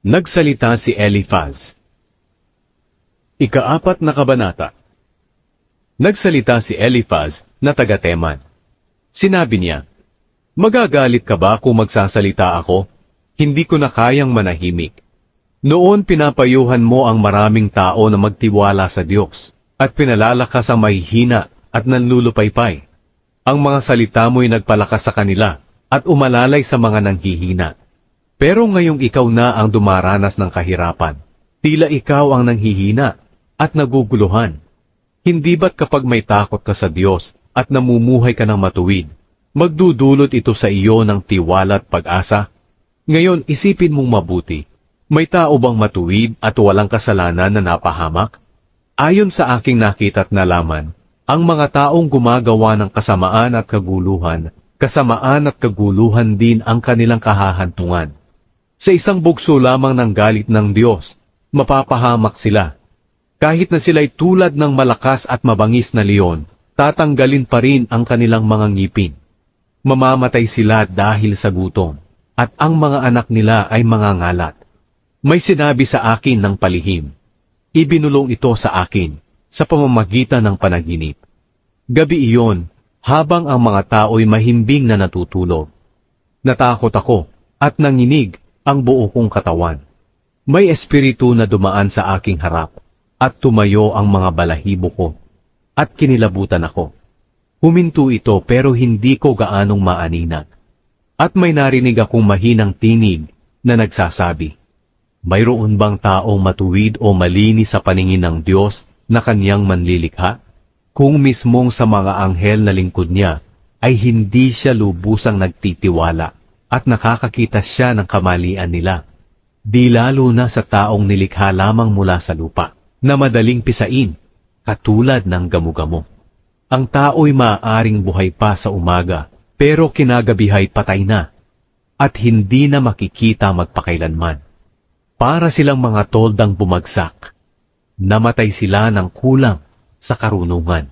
Nagsalita si Eliphaz. Ika-4 na kabanata. Nagsalita si Eliphaz na taga-Teman. Sinabi niya, "Magagalit ka ba kung magsasalita ako? Hindi ko na kayang manahimik. Noon pinapayuhan mo ang maraming tao na magtiwala sa Diyos, at pinalalakas ang mahihina at nanlulupaypay. Ang mga salita mo'y nagpalakas sa kanila, at umalalay sa mga nanghihina. Pero ngayong ikaw na ang dumaranas ng kahirapan, tila ikaw ang nanghihina at naguguluhan. Hindi ba't kapag may takot ka sa Diyos at namumuhay ka ng matuwid, magdudulot ito sa iyo ng tiwala at pag-asa? Ngayon isipin mong mabuti, may tao bang matuwid at walang kasalanan na napahamak? Ayon sa aking nakita at nalaman, ang mga taong gumagawa ng kasamaan at kaguluhan din ang kanilang kahahantungan. Sa isang bugso lamang ng galit ng Diyos, mapapahamak sila. Kahit na sila'y tulad ng malakas at mabangis na leon, tatanggalin pa rin ang kanilang mga ngipin. Mamamatay sila dahil sa gutom, at ang mga anak nila ay mga ngalat. May sinabi sa akin ng palihim. Ibinulong ito sa akin, sa pamamagitan ng panaginip. Gabi iyon, habang ang mga tao'y mahimbing na natutulog. Natakot ako, at nanginig ang buo kong katawan. May espiritu na dumaan sa aking harap, at tumayo ang mga balahibo ko, at kinilabutan ako. Huminto ito pero hindi ko gaanong maaninag. At may narinig akong mahinang tinig na nagsasabi, "Mayroon bang taong matuwid o malinis sa paningin ng Diyos na kanyang manlilikha? Kung mismong sa mga anghel na lingkod niya ay hindi siya lubusang nagtitiwala at nakakakita siya ng kamalian nila, di lalo na sa taong nilikha lamang mula sa lupa, na madaling pisain, katulad ng gamo-gamo. Ang tao'y maaaring buhay pa sa umaga, pero kinagabihay patay na, at hindi na makikita magpakailanman. Para silang mga toldang bumagsak, namatay sila ng kulang sa karunungan."